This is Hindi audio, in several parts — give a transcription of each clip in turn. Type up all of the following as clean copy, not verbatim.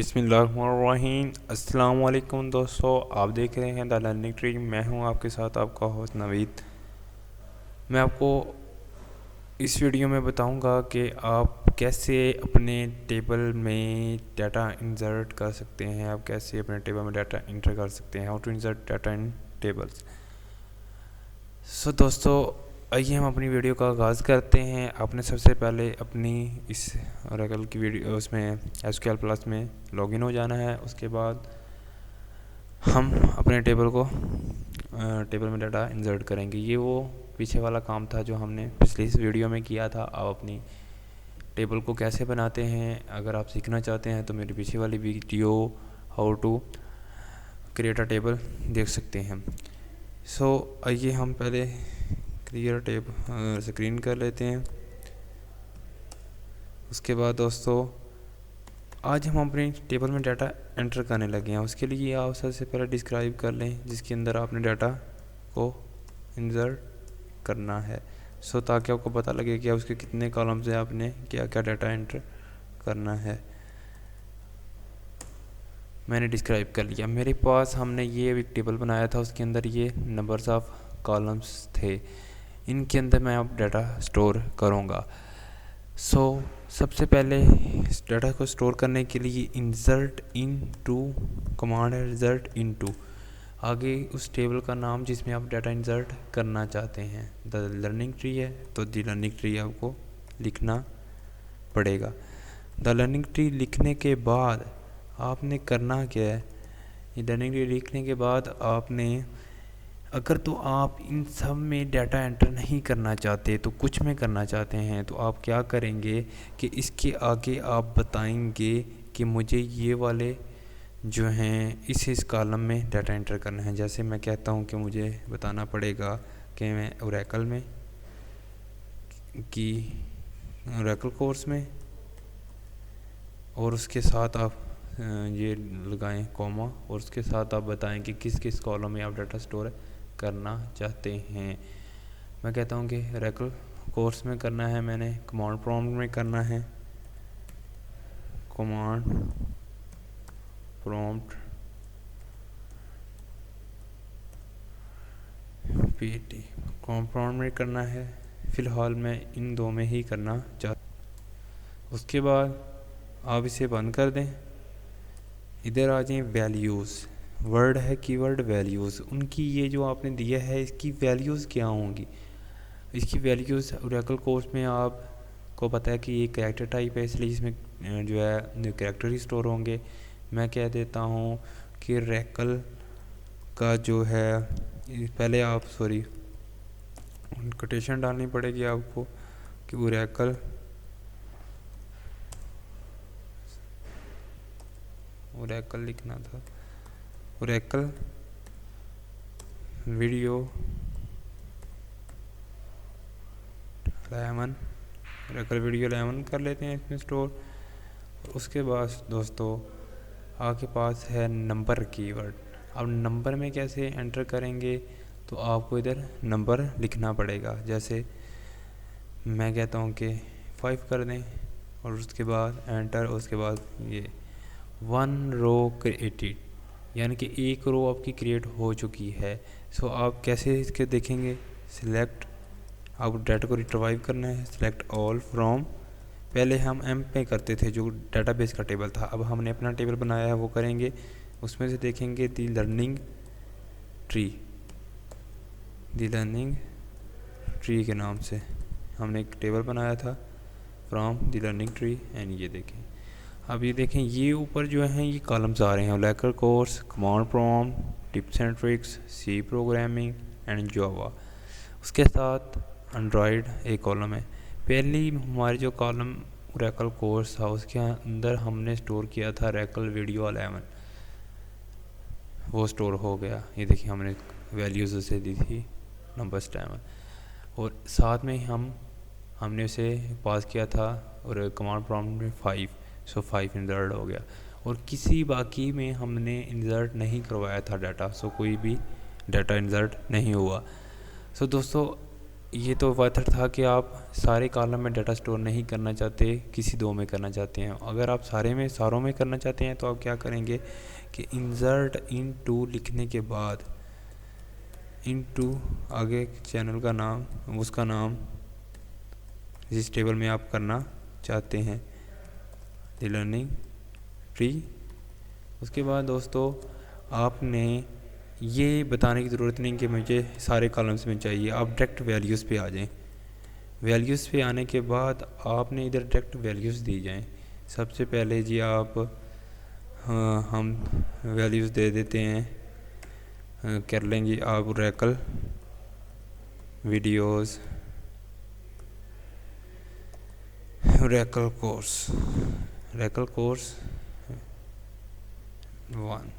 बिस्मिल्लाहिर्रहमानिर्रहीम। अस्सलाम वालेकुम दोस्तों, आप देख रहे हैं द लर्निंग ट्री। मैं हूं आपके साथ आपका होस्ट नवीद। मैं आपको इस वीडियो में बताऊंगा कि आप कैसे अपने टेबल में डाटा इंसर्ट कर सकते हैं, आप कैसे अपने टेबल में डाटा इंटर कर सकते हैं, how to insert data in tables. So दोस्तों, आइए हम अपनी वीडियो का आगाज़ करते हैं। आपने सबसे पहले अपनी इस ओरेकल की वीडियो उसमें एसक्यूएल प्लस में लॉगिन हो जाना है। उसके बाद हम अपने टेबल में डाटा इंसर्ट करेंगे। ये वो पीछे वाला काम था जो हमने पिछली इस वीडियो में किया था। आप अपनी टेबल को कैसे बनाते हैं अगर आप सीखना चाहते हैं तो मेरी पीछे वाली video how to create a table देख सकते हैं। सो आइए हम पहले क्लियर टेब स्क्रीन कर लेते हैं। उसके बाद दोस्तों, आज हम अपनी टेबल में डाटा एंटर करने लगे हैं। उसके लिए आप सबसे पहले डिस्क्राइब कर लें जिसके अंदर आपने डाटा को इंसर्ट करना है। ताकि आपको पता लगे कि उसके कितने कॉलम से आपने क्या क्या डाटा एंटर करना है। मैंने डिस्क्राइब कर लिया। मेरे पास हमने ये एक टेबल बनाया था, उसके अंदर ये नंबर्स ऑफ कॉलम्स थे। इनके अंदर मैं अब डाटा स्टोर करूँगा। सबसे पहले इस डाटा को स्टोर करने के लिए इंसर्ट इन टू कमांड है। इंसर्ट इन टू आगे उस टेबल का नाम जिसमें आप डाटा इंसर्ट करना चाहते हैं। द लर्निंग ट्री है तो द लर्निंग ट्री आपको लिखना पड़ेगा। द लर्निंग ट्री लिखने के बाद आपने करना क्या है। ये लर्निंग ट्री लिखने के बाद आपने अगर तो आप इन सब में डाटा एंटर नहीं करना चाहते तो कुछ में करना चाहते हैं तो आप क्या करेंगे कि इसके आगे आप बताएंगे कि मुझे ये वाले जो हैं इस कॉलम में डाटा एंटर करना है। जैसे मैं कहता हूँ कि मुझे बताना पड़ेगा कि मैं ओरेकल में ओरेकल कोर्स में, और उसके साथ आप ये लगाएं कॉमा, और उसके साथ आप बताएं कि किस किस कॉलम में आप डाटा स्टोर करना चाहते हैं। मैं कहता हूँ कि ओरेकल कोर्स में करना है, मैंने कमांड प्रॉम्प्ट में करना है। Command prompt PT command prompt में करना है। फ़िलहाल मैं इन दो में ही करना चाहता। उसके बाद आप इसे बंद कर दें। इधर आ जाएं वैल्यूज़, वर्ड है कीवर्ड वैल्यूज़। उनकी ये जो आपने दिया है इसकी वैल्यूज़ क्या होंगी। इसकी वैल्यूज़ ओरेकल कोर्स में आपको पता है कि ये कैरेक्टर टाइप है, इसलिए इसमें जो है कैरेक्टर ही स्टोर होंगे। मैं कह देता हूँ कि ओरेकल का जो है पहले आप कोटेशन डालनी पड़ेगी आपको कि ओरेकल लिखना था। ओरेकल वीडियो 11 ओरेकल वीडियो 11 कर लेते हैं इसमें स्टोर। उसके बाद दोस्तों आपके पास है नंबर कीवर्ड। अब नंबर में कैसे एंटर करेंगे तो आपको इधर नंबर लिखना पड़ेगा। जैसे मैं कहता हूँ कि 5 कर दें और उसके बाद एंटर। उसके बाद ये 1 रो क्रिएटेड, यानी कि एक रो आपकी क्रिएट हो चुकी है। आप कैसे इसके देखेंगे। सिलेक्ट, आप डाटा को रिट्राइव करना है। सिलेक्ट ऑल फ्रॉम, पहले हम एम पे करते थे जो डाटाबेस का टेबल था, अब हमने अपना टेबल बनाया है वो करेंगे। उसमें से देखेंगे दी लर्निंग ट्री के नाम से हमने एक टेबल बनाया था from the learning tree. And ये देखें, अब ये देखें ये ऊपर जो है ये कॉलम्स आ रहे हैं। Oracle course, command prompt, tips and tricks, C programming and Java. उसके साथ एंड्रॉयड एक कॉलम है। पहली हमारी जो कॉलम ओरेकल कोर्स था उसके अंदर हमने स्टोर किया था ओरेकल वीडियो 11, वो स्टोर हो गया। ये देखिए हमने वैल्यूज़ उसे दी थी नंबर 7, और साथ में हमने उसे पास किया था और कमांड प्रॉम्प्ट में 5, 5 इंसर्ट हो गया। और किसी बाकी में हमने इंसर्ट नहीं करवाया था डाटा, कोई भी डाटा इंसर्ट नहीं हुआ। दोस्तों ये तो मेथड था कि आप सारे कॉलम में डाटा स्टोर नहीं करना चाहते, किसी दो में करना चाहते हैं। अगर आप सारों में करना चाहते हैं तो आप क्या करेंगे कि इंसर्ट इनटू लिखने के बाद इनटू आगे चैनल का नाम, उसका नाम जिस टेबल में आप करना चाहते हैं, द लर्निंग ट्री। उसके बाद दोस्तों आपने ये बताने की ज़रूरत नहीं कि मुझे सारे कॉलम्स में चाहिए, आप डायरेक्ट वैल्यूज़ पे आ जाएं। वैल्यूज़ पे आने के बाद आपने इधर डायरेक्ट वैल्यूज़ दी जाएं। सबसे पहले जी आप हम वैल्यूज़ दे देते हैं, कर लेंगे आप रैकल वीडियोस, रैकल कोर्स 1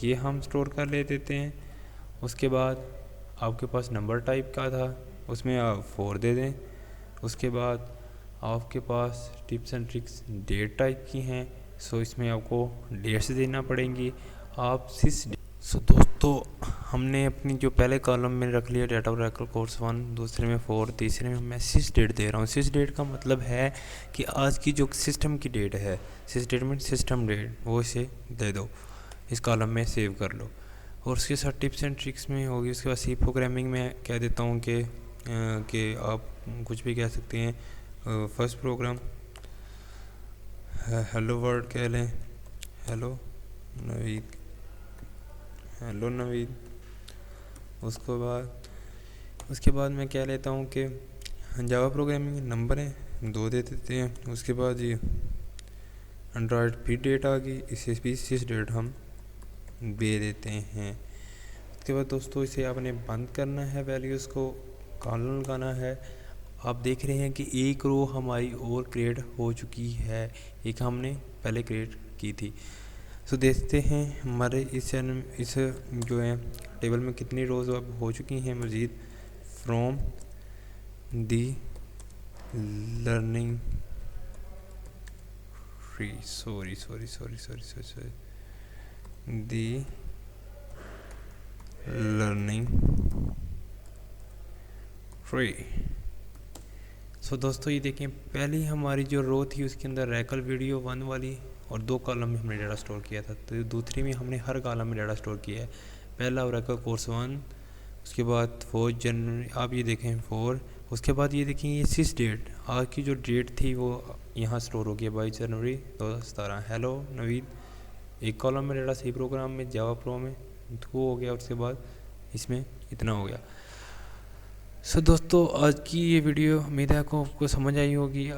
ये हम स्टोर कर ले देते हैं। उसके बाद आपके पास नंबर टाइप का था, उसमें आप 4 दे दें। उसके बाद आपके पास tips and tricks date type की हैं, सो इसमें आपको डेट्स देना पड़ेंगी। आप दोस्तों हमने अपनी जो पहले कॉलम में रख लिया डाटा रैकल कोर्स 1, दूसरे में 4, तीसरे में मैं सिस डेट दे रहा हूँ। सिस डेट का मतलब है कि आज की जो सिस्टम की डेट है, सिस डेट में सिस्टम डेट, वो इसे दे दो, इस कॉलम में सेव कर लो। और उसके साथ टिप्स एंड ट्रिक्स में होगी। उसके बाद सी प्रोग्रामिंग में कह देता हूँ कि आप कुछ भी कह सकते हैं। फर्स्ट प्रोग्राम हेलो वर्ल्ड कह लें, हेलो नवीद। उसके बाद मैं कह लेता हूँ कि जावा प्रोग्रामिंग नंबर है 2 दे देते हैं। उसके बाद ये एंड्रॉयड भी डेट आ गई, इसे भी सिस डेट हम दे देते हैं। उसके बाद दोस्तों इसे आपने बंद करना है, वैल्यूज़ को कॉलम लगाना है। आप देख रहे हैं कि एक रो हमारी और क्रिएट हो चुकी है, एक हमने पहले क्रिएट की थी। तो देखते हैं हमारे इस जो है टेबल में कितनी रोज़ अब हो चुकी हैं मज़ीद। From the learning tree, sorry the learning tree. So दोस्तों ये देखें, पहली हमारी जो रो थी उसके अंदर रैकल वीडियो 1 वाली और 2 कॉलम में हमने डाटा स्टोर किया था। तो दूसरी में हमने हर कॉलम में डाटा स्टोर किया है। पहला रैकल कोर्स 1, उसके बाद 4 जनवरी, आप ये देखें 4। उसके बाद ये देखें ये सिस डेट, आज की जो डेट थी वो यहाँ स्टोर हो गया 22 जनवरी 2017। हेलो नवीद, एक कॉलम में डाटा सी प्रोग्राम में जावा प्रो में 2 हो गया, उसके बाद इसमें इतना हो गया। सो दोस्तों आज की ये वीडियो उम्मीद है आपको समझ आई होगी।